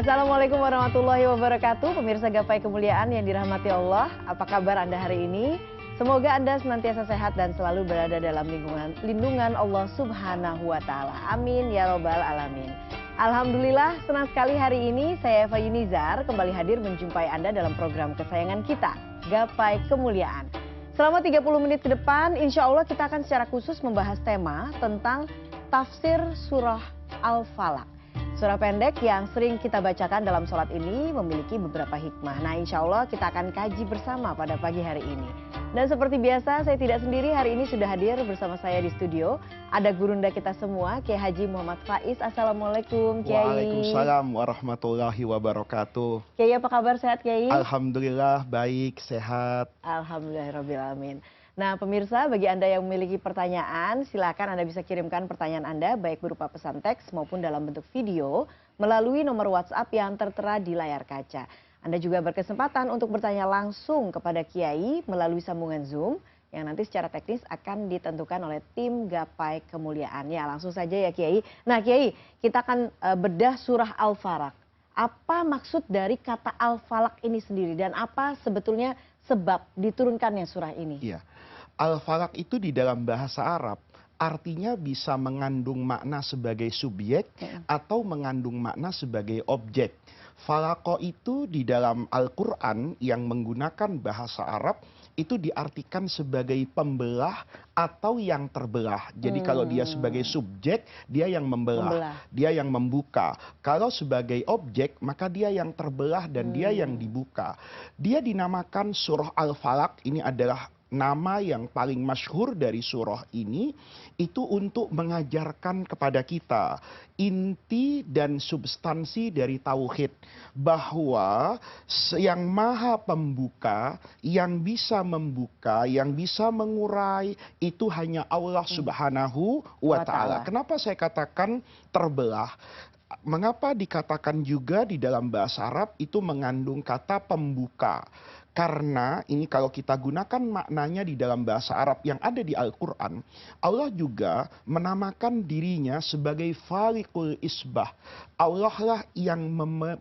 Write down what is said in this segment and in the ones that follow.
Assalamualaikum warahmatullahi wabarakatuh. Pemirsa Gapai Kemuliaan yang dirahmati Allah, apa kabar Anda hari ini? Semoga Anda senantiasa sehat dan selalu berada dalam lindungan Allah Subhanahu wa Ta'ala. Amin ya Robbal Alamin. Alhamdulillah, senang sekali hari ini saya Eva Yunizar kembali hadir menjumpai Anda dalam program kesayangan kita, Gapai Kemuliaan. Selama 30 menit ke depan, insya Allah kita akan secara khusus membahas tema tentang tafsir surah Al-Falaq. Surah pendek yang sering kita bacakan dalam sholat ini memiliki beberapa hikmah. Nah, insya Allah kita akan kaji bersama pada pagi hari ini. Dan seperti biasa, saya tidak sendiri, hari ini sudah hadir bersama saya di studio. Ada gurunda kita semua, Kiai Haji Muhammad Faiz. Assalamualaikum, Kiai. Waalaikumsalam warahmatullahi wabarakatuh. Kiai, apa kabar, sehat, Kiai? Alhamdulillah, baik, sehat. Alhamdulillahirrabbilalamin. Nah, pemirsa, bagi Anda yang memiliki pertanyaan, silakan Anda bisa kirimkan pertanyaan Anda baik berupa pesan teks maupun dalam bentuk video melalui nomor WhatsApp yang tertera di layar kaca. Anda juga berkesempatan untuk bertanya langsung kepada Kiai melalui sambungan Zoom yang nanti secara teknis akan ditentukan oleh tim Gapai Kemuliaan. Ya, langsung saja ya, Kiai. Nah, Kiai, kita akan bedah surah Al-Falaq. Apa maksud dari kata Al-Falaq ini sendiri dan apa sebetulnya sebab diturunkannya surah ini? Iya. Al-Falaq itu di dalam bahasa Arab artinya bisa mengandung makna sebagai subjek atau mengandung makna sebagai objek. Falaqo itu di dalam Al-Quran yang menggunakan bahasa Arab itu diartikan sebagai pembelah atau yang terbelah. Jadi kalau dia sebagai subjek, dia yang membelah, dia yang membuka. Kalau sebagai objek, maka dia yang terbelah dan dia yang dibuka. Dia dinamakan surah Al-Falaq, ini adalah nama yang paling masyhur dari surah ini, itu untuk mengajarkan kepada kita inti dan substansi dari tauhid, bahwa yang maha pembuka, yang bisa membuka, yang bisa mengurai itu hanya Allah Subhanahu wa Ta'ala. Kenapa saya katakan terbelah? Mengapa dikatakan juga di dalam bahasa Arab itu mengandung kata pembuka? Karena ini kalau kita gunakan maknanya di dalam bahasa Arab yang ada di Al-Quran, Allah juga menamakan dirinya sebagai Faliqul Isbah. Allah lah yang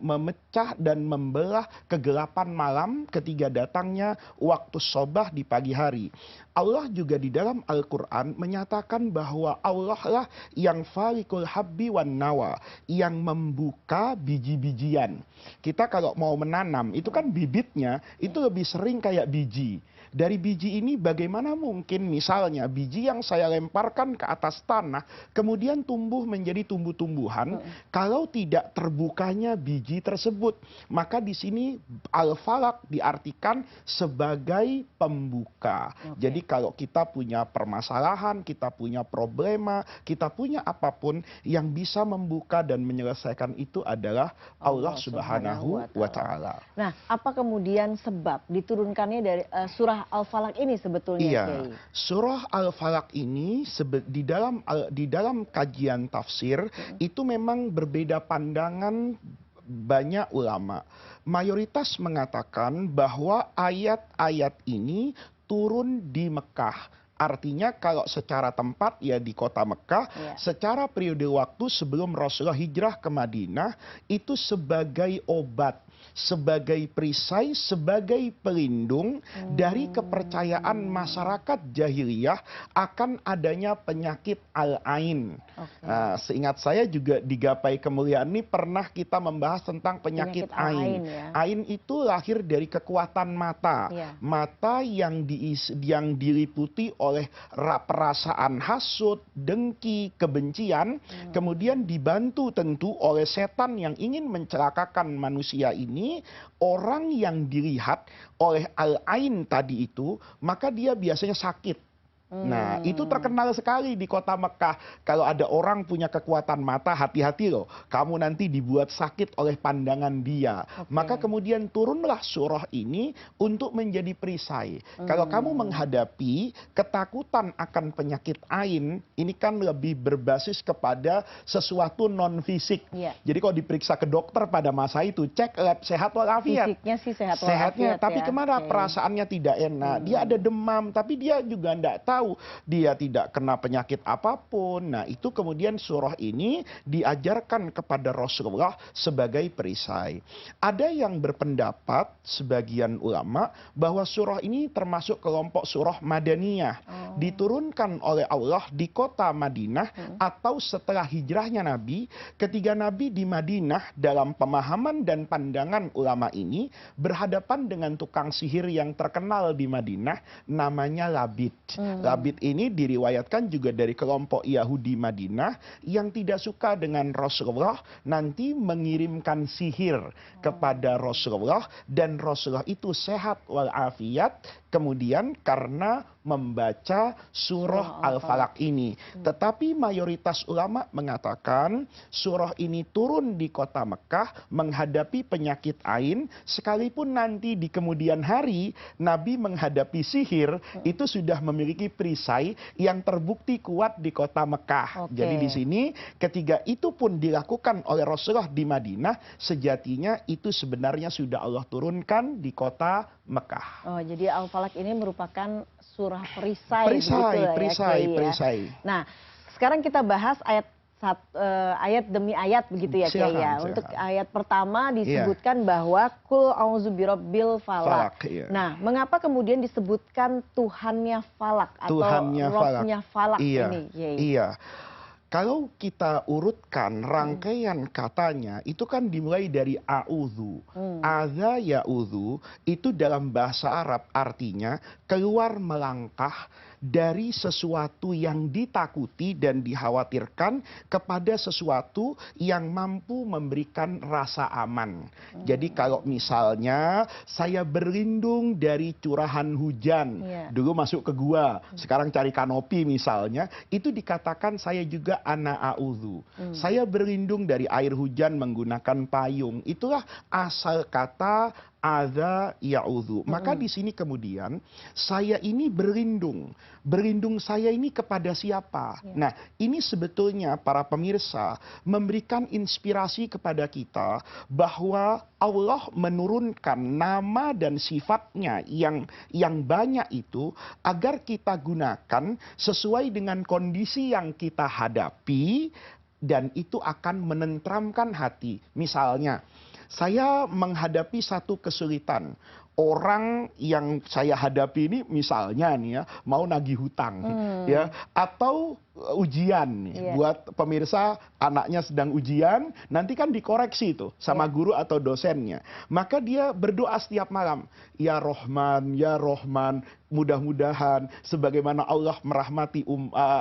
memecah dan membelah kegelapan malam ketika datangnya waktu sobah di pagi hari. Allah juga di dalam Al-Quran menyatakan bahwa Allah lah yang Faliqul Habbi wan Nawa, yang membuka biji-bijian. Kita kalau mau menanam, itu kan bibitnya, itu lebih sering kayak biji. Dari biji ini bagaimana mungkin misalnya biji yang saya lemparkan ke atas tanah kemudian tumbuh menjadi tumbuh-tumbuhan kalau tidak terbukanya biji tersebut. Maka di sini Al-Falaq diartikan sebagai pembuka. Jadi kalau kita punya permasalahan, kita punya problema, kita punya apapun, yang bisa membuka dan menyelesaikan itu adalah Allah Subhanahu wa Ta'ala. Nah, apa kemudian sebab diturunkannya dari surah Al-Falaq ini sebetulnya? Iya, Kiai? surah Al-Falaq ini di dalam kajian tafsir itu memang berbeda pandangan banyak ulama. Mayoritas mengatakan bahwa ayat-ayat ini turun di Mekah. Artinya kalau secara tempat ya di kota Mekah, secara periode waktu sebelum Rasulullah hijrah ke Madinah itu sebagai obat, sebagai perisai, sebagai pelindung dari kepercayaan masyarakat jahiliyah akan adanya penyakit al-ain. Nah, seingat saya juga di Gapai Kemuliaan ini pernah kita membahas tentang penyakit ain. Ain itu lahir dari kekuatan mata. Mata yang diliputi oleh perasaan hasut, dengki, kebencian, kemudian dibantu tentu oleh setan yang ingin mencelakakan manusia ini. Orang yang dilihat oleh al-ain tadi itu, maka dia biasanya sakit. Nah, itu terkenal sekali di kota Mekah. Kalau ada orang punya kekuatan mata, hati-hati loh. Kamu nanti dibuat sakit oleh pandangan dia. Maka kemudian turunlah surah ini untuk menjadi perisai. Kalau kamu menghadapi ketakutan akan penyakit ain, ini kan lebih berbasis kepada sesuatu non-fisik. Jadi kalau diperiksa ke dokter pada masa itu, cek lab sehat walafiat. Fisiknya sih sehat Sehatnya, walafiat, tapi kemana perasaannya tidak enak. Dia ada demam, tapi dia juga tidak tahu tahu, dia tidak kena penyakit apapun. Nah, itu kemudian surah ini diajarkan kepada Rasulullah sebagai perisai. Ada yang berpendapat, sebagian ulama, bahwa surah ini termasuk kelompok surah Madaniyah. Diturunkan oleh Allah di kota Madinah atau setelah hijrahnya Nabi, ketika Nabi di Madinah, dalam pemahaman dan pandangan ulama ini berhadapan dengan tukang sihir yang terkenal di Madinah, namanya Labid. Labid ini diriwayatkan juga dari kelompok Yahudi Madinah yang tidak suka dengan Rasulullah, nanti mengirimkan sihir kepada Rasulullah, dan Rasulullah itu sehat walafiat kemudian karena membaca surah Al-Falaq ini. Tetapi mayoritas ulama mengatakan surah ini turun di kota Mekah menghadapi penyakit ain, sekalipun nanti di kemudian hari Nabi menghadapi sihir, itu sudah memiliki perisai yang terbukti kuat di kota Mekah. Jadi di sini ketika itu pun dilakukan oleh Rasulullah di Madinah, sejatinya itu sebenarnya sudah Allah turunkan di kota Mekah. Oh, jadi Al-Falaq ini merupakan surah perisai, perisai. Nah, sekarang kita bahas ayat demi ayat begitu ya, Kiai ya. Untuk ayat pertama disebutkan bahwa kul auzu birabbil falaq. Nah, mengapa kemudian disebutkan Tuhannya Falak atau Rabbnya Falak ini, Kiai? Iya. Kalau kita urutkan rangkaian katanya, itu kan dimulai dari a'udhu. Aza ya'udhu, itu dalam bahasa Arab artinya keluar melangkah dari sesuatu yang ditakuti dan dikhawatirkan kepada sesuatu yang mampu memberikan rasa aman. Jadi kalau misalnya saya berlindung dari curahan hujan, dulu masuk ke gua, sekarang cari kanopi misalnya, itu dikatakan saya juga ana a'udhu. Saya berlindung dari air hujan menggunakan payung. Itulah asal kata aza ya'udhu. Maka di sini kemudian saya ini berlindung. Berlindung saya ini kepada siapa? Nah, ini sebetulnya para pemirsa memberikan inspirasi kepada kita bahwa Allah menurunkan nama dan sifatnya yang banyak itu agar kita gunakan sesuai dengan kondisi yang kita hadapi, dan itu akan menenteramkan hati. Misalnya, saya menghadapi satu kesulitan. Orang yang saya hadapi ini misalnya nih ya, mau nagih hutang ya, atau ujian nih. Buat pemirsa, anaknya sedang ujian, nanti kan dikoreksi itu sama guru atau dosennya. Maka dia berdoa setiap malam, ya Rahman, mudah-mudahan sebagaimana Allah merahmati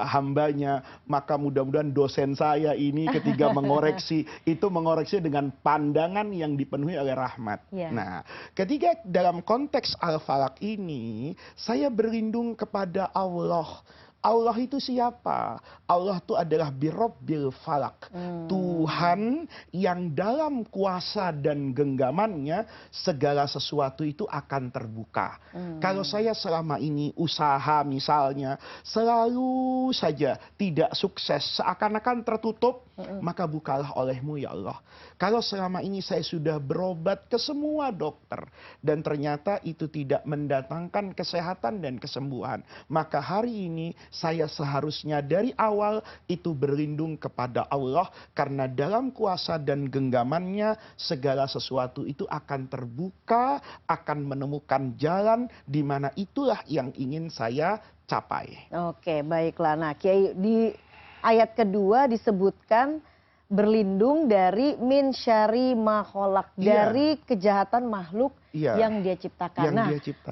hambanya, maka mudah-mudahan dosen saya ini ketika mengoreksi, itu mengoreksi dengan pandangan yang dipenuhi oleh rahmat. Nah, ketika dalam konteks Al-Falaq ini, saya berlindung kepada Allah. Allah itu siapa? Allah itu adalah birabbil falak. Tuhan yang dalam kuasa dan genggamannya segala sesuatu itu akan terbuka. Kalau saya selama ini usaha misalnya selalu saja tidak sukses, seakan-akan tertutup, maka bukalah olehmu ya Allah. Kalau selama ini saya sudah berobat ke semua dokter dan ternyata itu tidak mendatangkan kesehatan dan kesembuhan, maka hari ini saya seharusnya dari awal itu berlindung kepada Allah, karena dalam kuasa dan genggamannya segala sesuatu itu akan terbuka, akan menemukan jalan di mana itulah yang ingin saya capai. Oke, baiklah. Nah, Kiai, di ayat kedua disebutkan berlindung dari min syari ma kholaq, dari kejahatan makhluk yang dia ciptakan.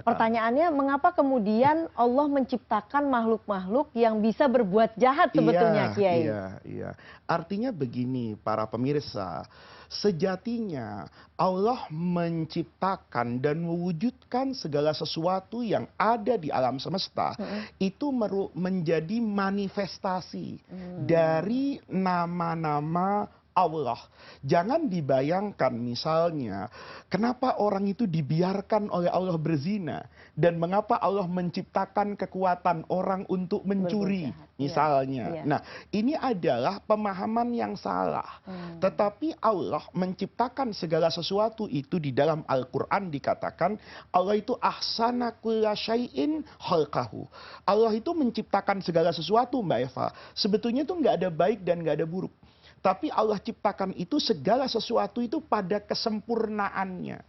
Pertanyaannya, mengapa kemudian Allah menciptakan makhluk-makhluk yang bisa berbuat jahat sebetulnya, Kiai? Iya. Artinya begini, para pemirsa, sejatinya Allah menciptakan dan mewujudkan segala sesuatu yang ada di alam semesta itu menjadi manifestasi dari nama-nama Allah. Jangan dibayangkan misalnya, kenapa orang itu dibiarkan oleh Allah berzina, dan mengapa Allah menciptakan kekuatan orang untuk mencuri, misalnya. Nah, ini adalah pemahaman yang salah. Tetapi Allah menciptakan segala sesuatu itu di dalam Al-Quran dikatakan, Allah itu ahsana kulla syai'in khalqahu. Allah itu menciptakan segala sesuatu, Mbak Eva. Sebetulnya itu nggak ada baik dan nggak ada buruk. Tapi Allah ciptakan itu segala sesuatu itu pada kesempurnaannya.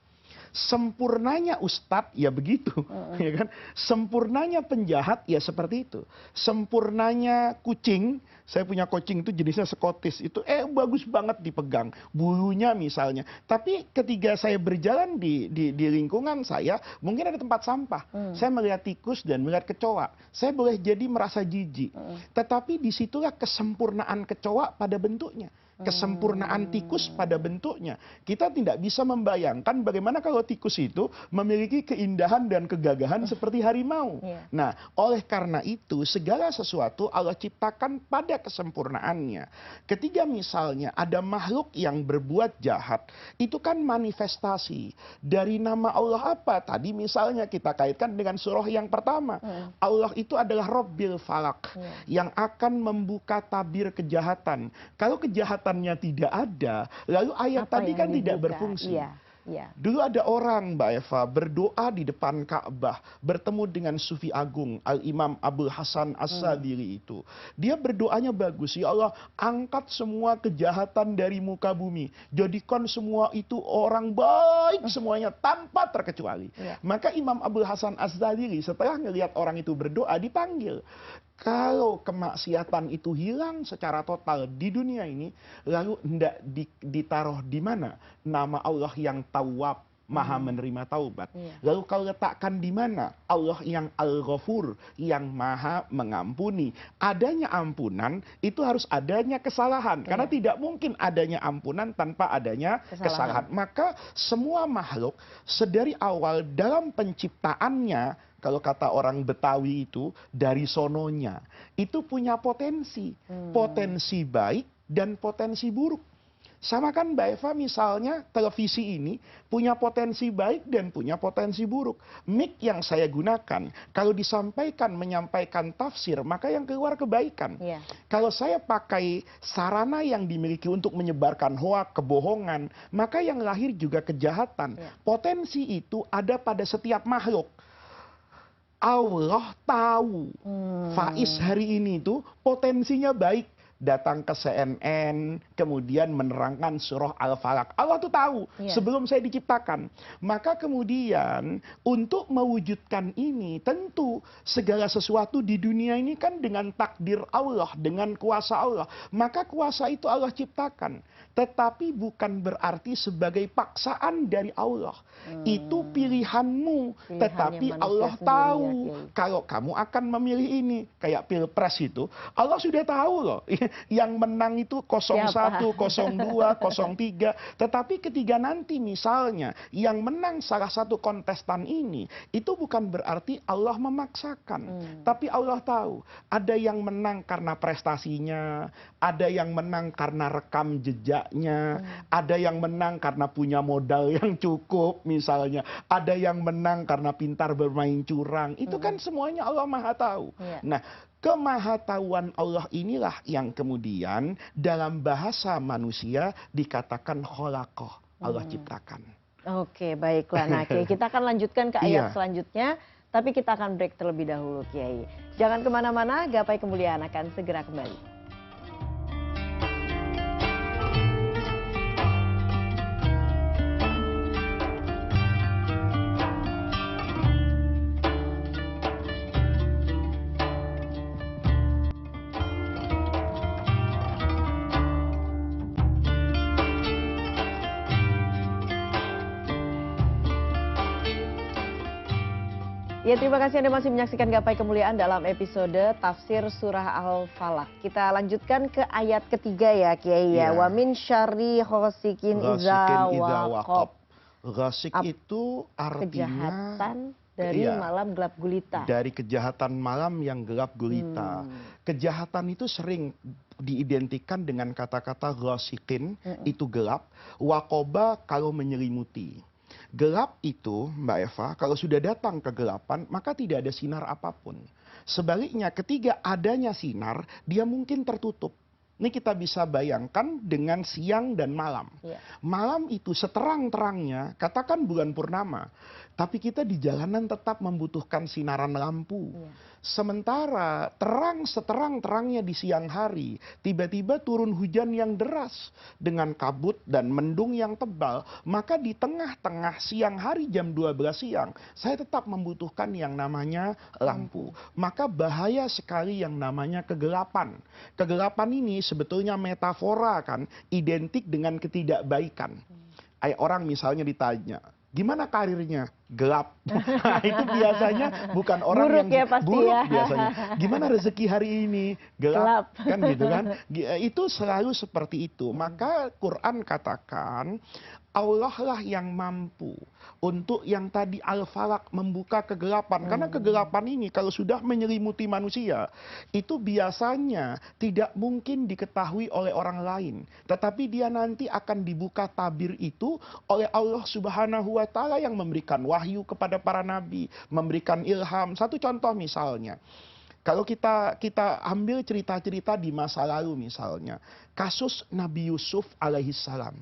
Sempurnanya ustadz ya begitu, ya kan? Sempurnanya penjahat ya seperti itu. Sempurnanya kucing, saya punya kucing itu jenisnya Scottish, itu bagus banget dipegang bulunya misalnya. Tapi ketika saya berjalan di lingkungan saya, mungkin ada tempat sampah, saya melihat tikus dan melihat kecoa, saya boleh jadi merasa jijik. Tetapi disitulah kesempurnaan kecoa pada bentuknya, kesempurnaan tikus pada bentuknya. Kita tidak bisa membayangkan bagaimana kalau tikus itu memiliki keindahan dan kegagahan seperti harimau. Nah, oleh karena itu segala sesuatu Allah ciptakan pada kesempurnaannya. Ketika misalnya ada makhluk yang berbuat jahat, itu kan manifestasi dari nama Allah apa? Tadi misalnya kita kaitkan dengan surah yang pertama. Allah itu adalah Rabbil Falak, yang akan membuka tabir kejahatan. Kalau kejahatan tidak ada, lalu ayat apa tadi kan tidak berfungsi. Dulu ada orang, Mbak Eva, berdoa di depan Ka'bah, bertemu dengan Sufi Agung Al-Imam Abdul Hasan As-Sadili itu. Dia berdoanya bagus, ya Allah, angkat semua kejahatan dari muka bumi, jadikan semua itu orang baik semuanya tanpa terkecuali. Maka Imam Abdul Hasan As-Sadili setelah melihat orang itu berdoa, dipanggil. Kalau kemaksiatan itu hilang secara total di dunia ini, lalu hendak ditaruh di mana nama Allah yang Tawwab, Maha menerima taubat. Lalu kau letakkan di mana Allah yang Al-Ghafur, yang Maha mengampuni. Adanya ampunan itu harus adanya kesalahan, karena tidak mungkin adanya ampunan tanpa adanya kesalahan. Maka semua makhluk sedari awal dalam penciptaannya, kalau kata orang Betawi itu dari sononya, itu punya potensi, potensi baik dan potensi buruk. Sama kan Mbak Eva, misalnya televisi ini punya potensi baik dan punya potensi buruk. Mic yang saya gunakan, kalau disampaikan menyampaikan tafsir, maka yang keluar kebaikan. Kalau saya pakai sarana yang dimiliki untuk menyebarkan hoak, kebohongan, maka yang lahir juga kejahatan. Potensi itu ada pada setiap makhluk. Allah tahu Faiz hari ini itu potensinya baik, datang ke CNN kemudian menerangkan surah Al-Falaq. Allah tuh tahu sebelum saya diciptakan. Maka kemudian untuk mewujudkan ini, tentu segala sesuatu di dunia ini kan dengan takdir Allah, dengan kuasa Allah. Maka kuasa itu Allah ciptakan, tetapi bukan berarti sebagai paksaan dari Allah. Itu pilihanmu, tetapi Allah tahu kalau kamu akan memilih ini. Kayak pilpres itu, Allah sudah tahu loh, yang menang itu 01, 02, 03. Tetapi ketika nanti misalnya yang menang salah satu kontestan ini, itu bukan berarti Allah memaksakan. Tapi Allah tahu, ada yang menang karena prestasinya, ada yang menang karena rekam jejaknya, ada yang menang karena punya modal yang cukup misalnya, ada yang menang karena pintar bermain curang. Itu kan semuanya Allah Maha tahu. Nah, kemahatauan Allah inilah yang kemudian dalam bahasa manusia dikatakan kholaqoh, Allah ciptakan. Oke, baiklah. Nah, Kiai, kita akan lanjutkan ke ayat selanjutnya, tapi kita akan break terlebih dahulu, Kiai. Jangan kemana-mana, Gapai Kemuliaan akan segera kembali. Ya, terima kasih Anda masih menyaksikan Gapai Kemuliaan dalam episode Tafsir Surah Al-Falaq. Kita lanjutkan ke ayat ketiga ya, Kiai ya. Wa min syarri ghasikin idza waqab. Ghasik itu artinya kejahatan Dari Iya. malam gelap gulita. Dari kejahatan malam yang gelap gulita. Kejahatan itu sering diidentikan dengan kata-kata ghasiqin, itu gelap, wakoba kalau menyelimuti. Gelap itu, Mbak Eva, kalau sudah datang kegelapan, maka tidak ada sinar apapun. Sebaliknya, ketika adanya sinar, dia mungkin tertutup. Ini kita bisa bayangkan dengan siang dan malam. Iya. Malam itu seterang-terangnya, katakan bulan purnama, tapi kita di jalanan tetap membutuhkan sinaran lampu. Iya. Sementara terang seterang-terangnya di siang hari, tiba-tiba turun hujan yang deras dengan kabut dan mendung yang tebal, maka di tengah-tengah siang hari jam 12 siang, saya tetap membutuhkan yang namanya lampu. Maka bahaya sekali yang namanya kegelapan. Kegelapan ini sebetulnya metafora kan, identik dengan ketidakbaikan. Orang misalnya ditanya, gimana karirnya? Gelap. Nah, itu biasanya bukan orang Buruk yang ya pasti buruk ya. biasanya. Gimana rezeki hari ini? Gelap. Kan gitu kan? Itu selalu seperti itu. Maka Quran katakan Allah lah yang mampu untuk yang tadi al-falaq, membuka kegelapan. Karena kegelapan ini kalau sudah menyelimuti manusia, itu biasanya tidak mungkin diketahui oleh orang lain. Tetapi dia nanti akan dibuka tabir itu oleh Allah Subhanahu wa Ta'ala yang memberikan wahyu kepada para nabi, memberikan ilham. Satu contoh misalnya, kalau kita ambil cerita-cerita di masa lalu misalnya, kasus Nabi Yusuf alaihissalam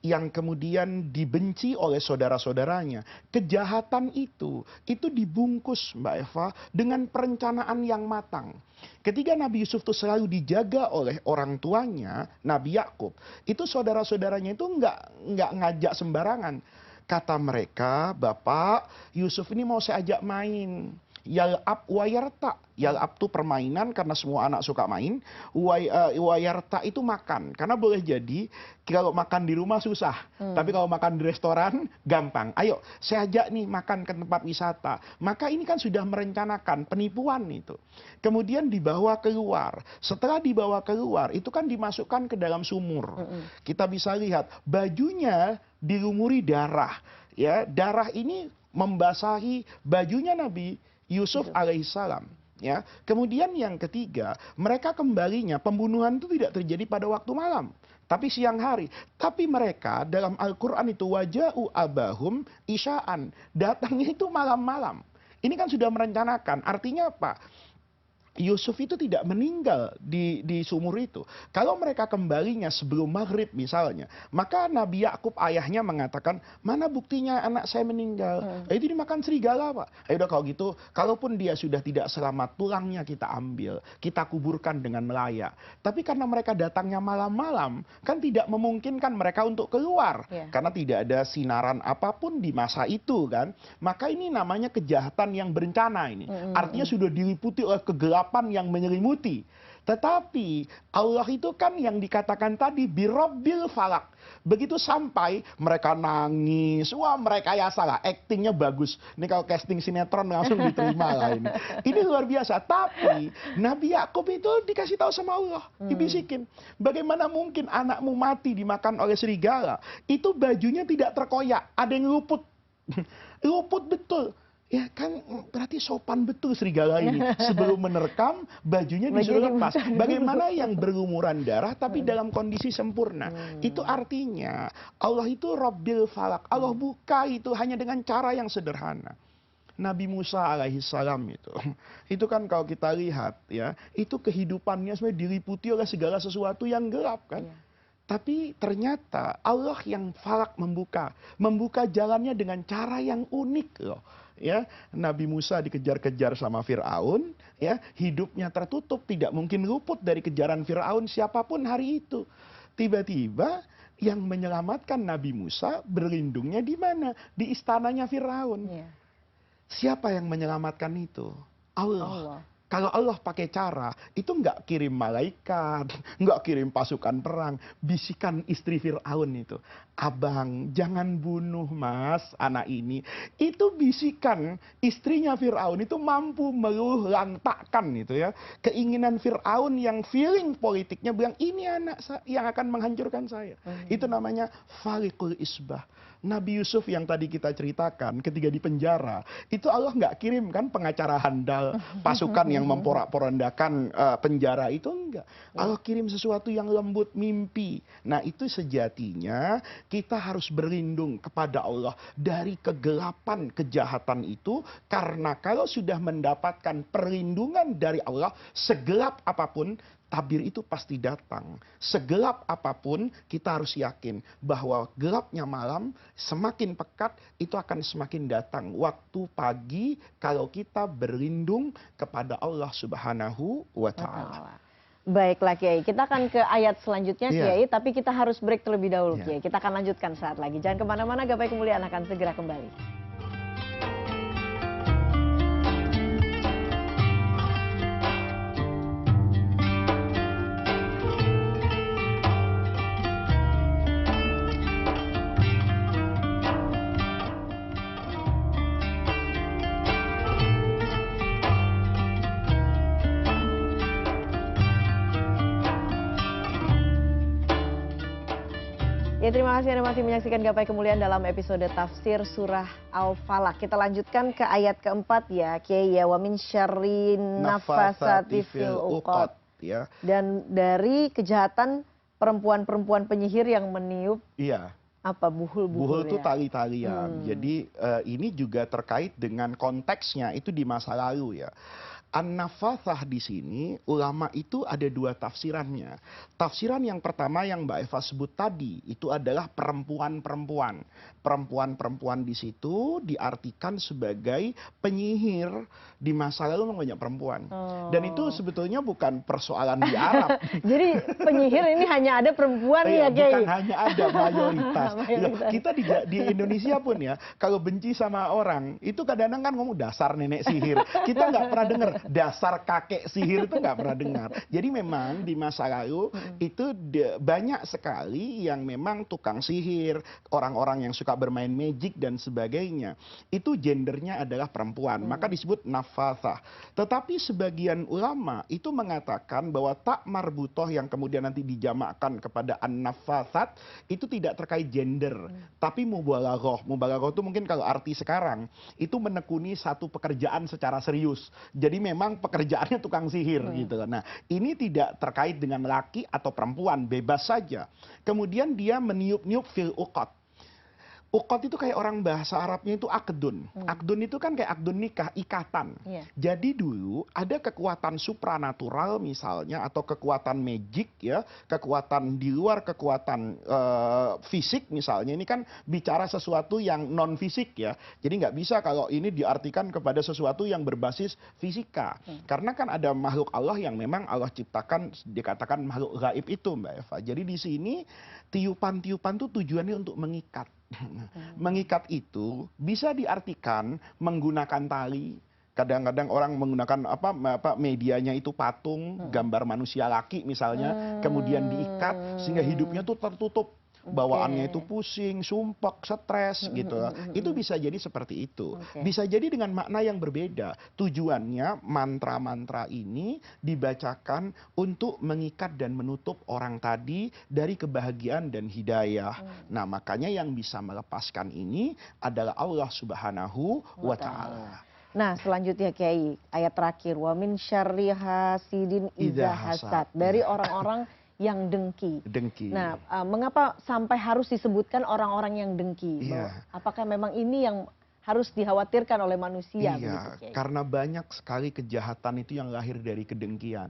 yang kemudian dibenci oleh saudara-saudaranya. Kejahatan itu dibungkus Mbak Eva dengan perencanaan yang matang. Ketika Nabi Yusuf itu selalu dijaga oleh orang tuanya, Nabi Yakub, itu saudara-saudaranya itu nggak ngajak sembarangan. Kata mereka, Bapak, Yusuf ini mau saya ajak main. Yal'ab wa yarta. Yal'ab itu permainan karena semua anak suka main. Wa yarta itu makan. Karena boleh jadi kalau makan di rumah susah. Tapi kalau makan di restoran gampang. Ayo saya ajak nih makan ke tempat wisata. Maka ini kan sudah merencanakan penipuan itu. Kemudian dibawa keluar. Setelah dibawa keluar itu kan dimasukkan ke dalam sumur. Kita bisa lihat bajunya dilumuri darah. Ya, darah ini membasahi bajunya Nabi Yusuf alaihissalam. Ya. Kemudian yang ketiga, mereka kembalinya, pembunuhan itu tidak terjadi pada waktu malam, tapi siang hari. Tapi mereka dalam Al-Quran itu waja'u abahum isya'an. Datangnya itu malam-malam. Ini kan sudah merencanakan. Artinya apa? Yusuf itu tidak meninggal di sumur itu. Kalau mereka kembalinya sebelum maghrib misalnya, maka Nabi Yakub ayahnya mengatakan, mana buktinya anak saya meninggal? Itu dimakan serigala Pak. Udah kalau gitu, kalaupun dia sudah tidak selamat, tulangnya kita ambil, kita kuburkan dengan layak. Tapi karena mereka datangnya malam-malam, kan tidak memungkinkan mereka untuk keluar. Karena tidak ada sinaran apapun di masa itu kan. Maka ini namanya kejahatan yang berencana ini. Artinya sudah diliputi oleh kegelapan yang menyelimuti. Tetapi Allah itu kan yang dikatakan tadi birabbil falak. Begitu sampai mereka nangis, wah mereka ya salah, aktingnya bagus. Ini kalau casting sinetron langsung diterima lah ini. Ini luar biasa. Tapi Nabi Yakub itu dikasih tahu sama Allah, dibisikin, bagaimana mungkin anakmu mati dimakan oleh serigala? Itu bajunya tidak terkoyak, ada yang luput. Luput betul. Ya kan berarti sopan betul serigala ini. Sebelum menerkam, bajunya disuruh lepas. Bagaimana yang berlumuran darah tapi dalam kondisi sempurna. Itu artinya Allah itu Rabbil Falak. Allah buka itu hanya dengan cara yang sederhana. Nabi Musa alaihissalam itu kan kalau kita lihat ya, itu kehidupannya sebenarnya diliputi oleh segala sesuatu yang gelap kan. Tapi ternyata Allah yang falak membuka jalannya dengan cara yang unik loh. Ya, Nabi Musa dikejar-kejar sama Firaun, ya, hidupnya tertutup, tidak mungkin luput dari kejaran Firaun siapapun hari itu. Tiba-tiba yang menyelamatkan Nabi Musa berlindungnya di mana? Di istananya Firaun. Siapa yang menyelamatkan itu? Allah. Kalau Allah pakai cara, itu nggak kirim malaikat, nggak kirim pasukan perang, bisikan istri Fir'aun itu, abang jangan bunuh mas anak ini. Itu bisikan istrinya Fir'aun itu mampu melulantakkan itu ya keinginan Fir'aun yang feeling politiknya bilang ini anak yang akan menghancurkan saya. Itu namanya falikul isbah. Nabi Yusuf yang tadi kita ceritakan ketika di penjara, itu Allah nggak kirim kan pengacara handal, pasukan yang memporak-porandakan penjara, itu enggak. Allah kirim sesuatu yang lembut, mimpi. Nah itu sejatinya kita harus berlindung kepada Allah dari kegelapan kejahatan itu, karena kalau sudah mendapatkan perlindungan dari Allah, segelap apapun tabir itu pasti datang. Segelap apapun kita harus yakin bahwa gelapnya malam semakin pekat itu akan semakin datang. Waktu pagi kalau kita berlindung kepada Allah Subhanahu wa taala. Baiklah Kiai, kita akan ke ayat selanjutnya Iya. Kiai, tapi kita harus break terlebih dahulu Iya. Kiai. Kita akan lanjutkan saat lagi. Jangan kemana-mana, Gapai Kemuliaan akan segera kembali. Ya, terima kasih Anda masih menyaksikan Gapai Kemuliaan dalam episode tafsir surah Al-Falaq. Kita lanjutkan ke ayat keempat ya, Kiai ya, wa min syarri nafasati fil uqad. Ya. Dan dari kejahatan perempuan-perempuan penyihir yang meniup Iya. apa buhul-buhul Buhul itu ya. tali-talian. Jadi ini juga terkait dengan konteksnya itu di masa lalu ya. An-nafathah di sini ulama itu ada dua tafsirannya. Tafsiran yang pertama yang Mbak Eva sebut tadi itu adalah perempuan-perempuan. Perempuan-perempuan di situ diartikan sebagai penyihir. Di masa lalu memang banyak perempuan. Dan itu sebetulnya bukan persoalan di Arab. Jadi penyihir ini hanya ada perempuan ya, Kiai? Bukan hanya ada, mayoritas. Mayoritas. Kita di Indonesia pun ya, kalau benci sama orang, itu kadang-kadang kan ngomong dasar nenek sihir. Kita nggak pernah dengar dasar kakek sihir, itu nggak pernah dengar. Jadi memang di masa lalu itu banyak sekali yang memang tukang sihir, orang-orang yang suka bermain magic dan sebagainya. Itu gendernya adalah perempuan, maka disebut nafathah. Tetapi sebagian ulama itu mengatakan bahwa tak marbutoh yang kemudian nanti dijamakkan kepada an-nafathat itu tidak terkait gender, tapi mubalaghah. Mubalaghah itu mungkin kalau arti sekarang itu menekuni satu pekerjaan secara serius. Jadi memang pekerjaannya tukang sihir gitu. Nah, ini tidak terkait dengan laki atau perempuan, bebas saja. Kemudian dia meniup-niup fil uqad. Uqad itu kayak orang bahasa Arabnya itu akdun. Akdun itu kan kayak akdun nikah, ikatan. Iya. Jadi dulu ada kekuatan supranatural misalnya, atau kekuatan magic ya, kekuatan di luar kekuatan fisik misalnya. Ini kan bicara sesuatu yang non fisik ya. Jadi nggak bisa kalau ini diartikan kepada sesuatu yang berbasis fisika. Karena kan ada makhluk Allah yang memang Allah ciptakan, dikatakan makhluk gaib itu Mbak Eva. Jadi di sini tiupan-tiupan itu tujuannya untuk mengikat. Mengikat itu bisa diartikan menggunakan tali. Kadang-kadang orang menggunakan medianya itu patung, gambar manusia laki misalnya, kemudian diikat sehingga hidupnya tuh tertutup. Bawaannya itu pusing, sumpek, stres gitu. Itu bisa jadi seperti itu. Bisa jadi dengan makna yang berbeda. Tujuannya mantra-mantra ini dibacakan untuk mengikat dan menutup orang tadi dari kebahagiaan dan hidayah. Nah, makanya yang bisa melepaskan ini adalah Allah Subhanahu wa taala. Nah, selanjutnya Kiai, ayat terakhir, wa min syarri hasidin idza hasad. Dari orang-orang yang dengki. Nah, mengapa sampai harus disebutkan orang-orang yang dengki? Apakah memang ini yang harus dikhawatirkan oleh manusia? Iya, karena banyak sekali kejahatan itu yang lahir dari kedengkian.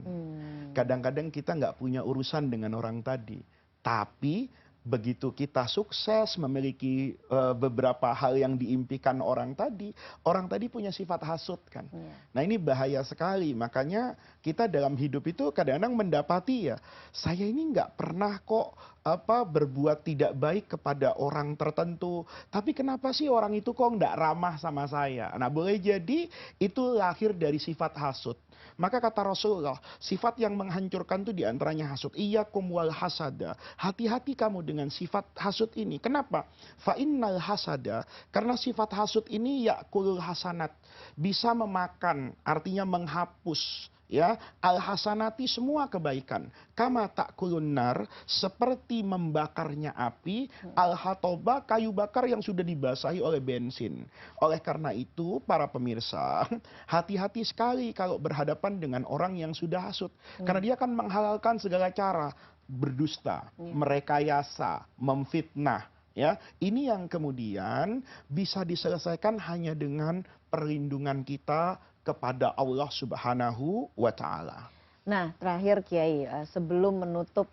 Kadang-kadang kita nggak punya urusan dengan orang tadi, tapi begitu kita sukses memiliki beberapa hal yang diimpikan orang tadi punya sifat hasut kan. Nah ini bahaya sekali. Makanya kita dalam hidup itu kadang-kadang mendapati ya, saya ini nggak pernah kok berbuat tidak baik kepada orang tertentu, tapi kenapa sih orang itu kok nggak ramah sama saya? Nah boleh jadi itu lahir dari sifat hasut. Maka kata Rasulullah, sifat yang menghancurkan itu diantaranya hasut. Iyyakum wal hasada. Hati-hati kamu dengan sifat hasut ini. Kenapa? Fa innal hasada, karena sifat hasut ini yakulul hasanat, bisa memakan, artinya menghapus ya, al-hasanati semua kebaikan, kama ta'kulun nar, seperti membakarnya api, al-hatoba kayu bakar yang sudah dibasahi oleh bensin. Oleh karena itu para pemirsa, hati-hati sekali kalau berhadapan dengan orang yang sudah hasut, karena dia akan menghalalkan segala cara, berdusta, merekayasa, memfitnah. Ya, ini yang kemudian bisa diselesaikan hanya dengan perlindungan kita kepada Allah Subhanahu wa Ta'ala. Nah, terakhir Kiai, sebelum menutup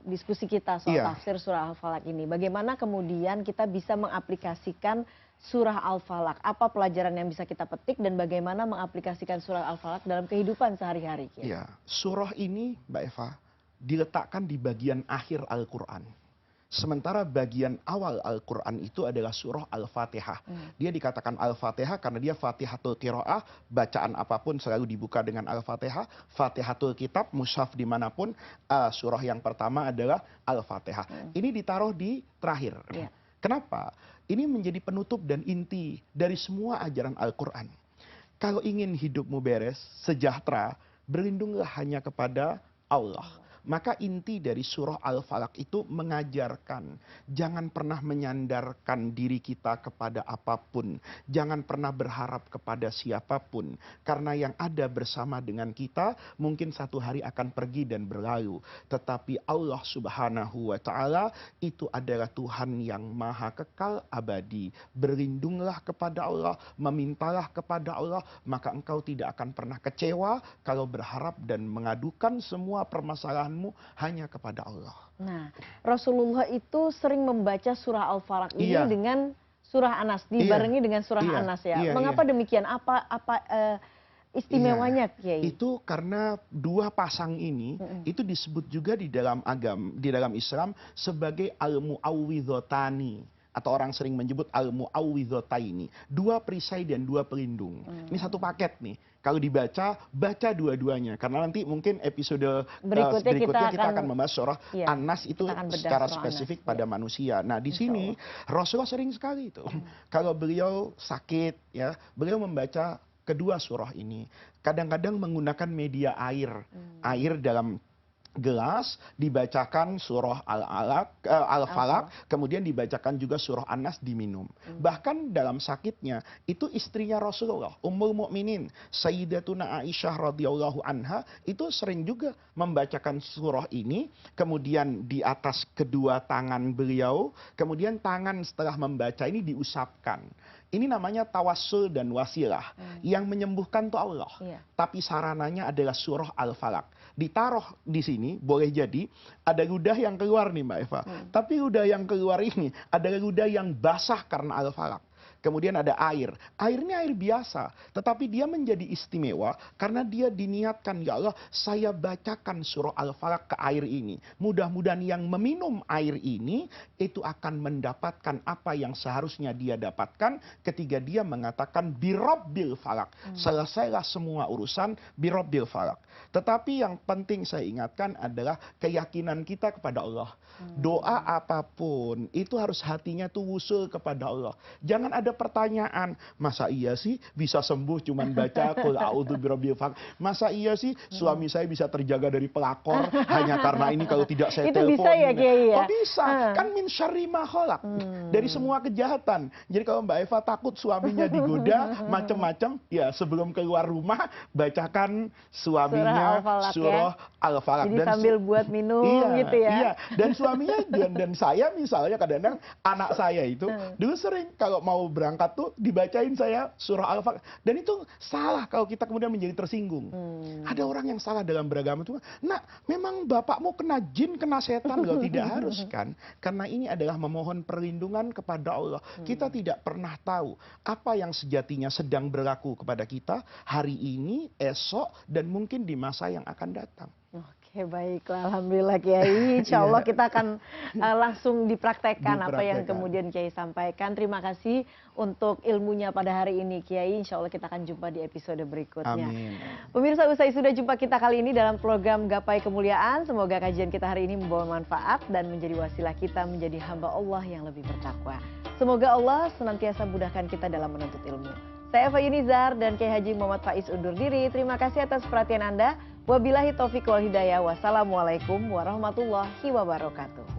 diskusi kita soal tafsir surah Al-Falaq ini, bagaimana kemudian kita bisa mengaplikasikan surah Al-Falaq? Apa pelajaran yang bisa kita petik dan bagaimana mengaplikasikan surah Al-Falaq dalam kehidupan sehari-hari, Kiai? Ya, surah ini, Mbak Eva, diletakkan di bagian akhir Al-Quran. Sementara bagian awal Al-Quran itu adalah surah Al-Fatihah. Dia dikatakan Al-Fatihah karena dia Fatihatul Qiraah, bacaan apapun selalu dibuka dengan Al-Fatihah. Fatihatul Kitab, mushaf dimanapun, surah yang pertama adalah Al-Fatihah. Ini ditaruh di terakhir. Kenapa? Ini menjadi penutup dan inti dari semua ajaran Al-Quran. Kalau ingin hidupmu beres, sejahtera, berlindunglah hanya kepada Allah. Maka inti dari surah Al-Falaq itu mengajarkan, jangan pernah menyandarkan diri kita kepada apapun, jangan pernah berharap kepada siapapun, karena yang ada bersama dengan kita mungkin satu hari akan pergi dan berlalu, tetapi Allah Subhanahu wa Ta'ala itu adalah Tuhan yang maha kekal abadi. Berlindunglah kepada Allah, memintalah kepada Allah, maka engkau tidak akan pernah kecewa kalau berharap dan mengadukan semua permasalahan hanya kepada Allah. Nah, Rasulullah itu sering membaca surah Al-Falaq ini dengan surah Anas, dibarengi dengan surah Anas ya. Mengapa demikian? Apa istimewanya, Kiai? Itu karena dua pasang ini itu disebut juga di dalam Islam sebagai al-mu'awwidhotani, atau orang sering menyebut al-mu'awwidhotaini, dua perisai dan dua pelindung. Ini satu paket nih. Kalau dibaca, baca dua-duanya. Karena nanti mungkin episode berikutnya kita akan membahas surah An-Nas itu secara spesifik pada manusia. Nah, di sini Rasulullah sering sekali itu. Kalau beliau sakit, ya, beliau membaca kedua surah ini. Kadang-kadang menggunakan media air. Air dalam gelas, dibacakan surah Al-Falaq, kemudian dibacakan juga surah An-Nas, diminum. Bahkan dalam sakitnya, itu istrinya Rasulullah, Ummul Mukminin, Sayyidatuna Aisyah radhiyallahu anha, itu sering juga membacakan surah ini, kemudian di atas kedua tangan beliau, kemudian tangan setelah membaca ini diusapkan. Ini namanya tawassul dan wasilah. Yang menyembuhkan itu Allah. Tapi sarananya adalah surah Al-Falaq. Ditaruh di sini, boleh jadi ada ludah yang keluar nih Mbak Eva. Tapi ludah yang keluar ini adalah ludah yang basah karena Al-Falaq. Kemudian ada air. Airnya air biasa. Tetapi dia menjadi istimewa karena dia diniatkan, ya Allah, saya bacakan surah Al-Falaq ke air ini. Mudah-mudahan yang meminum air ini, itu akan mendapatkan apa yang seharusnya dia dapatkan ketika dia mengatakan birabbil falak. Selesailah semua urusan birabbil falak. Tetapi yang penting saya ingatkan adalah keyakinan kita kepada Allah. Doa apapun, itu harus hatinya tuh wusul kepada Allah. Jangan ada pertanyaan, masa iya sih bisa sembuh cuman baca qul a'udzu birabbil falaq? Masa iya sih suami saya bisa terjaga dari pelakor hanya karena ini kalau tidak saya telepon? Itu bisa ya, Kiai ya? Kok bisa? Kan min syarri ma khalaq. Dari semua kejahatan. Jadi kalau Mbak Eva takut suaminya digoda macam-macam, ya sebelum keluar rumah bacakan suaminya surah Al-Falaq. Jadi sambil buat minum gitu ya. Iya. Dan suaminya dan saya misalnya kadang-kadang anak saya itu dulu sering kalau mau berangkat tuh dibacain saya surah Al-Falaq, dan itu salah kalau kita kemudian menjadi tersinggung. Ada orang yang salah dalam beragama itu, nah memang bapakmu kena jin, kena setan. Loh, tidak harus kan, karena ini adalah memohon perlindungan kepada Allah. Kita tidak pernah tahu apa yang sejatinya sedang berlaku kepada kita hari ini, esok, dan mungkin di masa yang akan datang. Oke, baiklah, alhamdulillah Kiai. Insya Allah kita akan langsung dipraktekkan apa yang kemudian Kiai sampaikan. Terima kasih untuk ilmunya pada hari ini Kiai. Insya Allah kita akan jumpa di episode berikutnya. Amin. Pemirsa, usai sudah jumpa kita kali ini dalam program Gapai Kemuliaan. Semoga kajian kita hari ini membawa manfaat dan menjadi wasilah kita menjadi hamba Allah yang lebih bertakwa. Semoga Allah senantiasa mudahkan kita dalam menuntut ilmu. Saya Eva Yunizar dan Kiai Haji Muhammad Faiz undur diri. Terima kasih atas perhatian Anda. Wabillahi taufiq wal hidayah. Wassalamualaikum warahmatullahi wabarakatuh.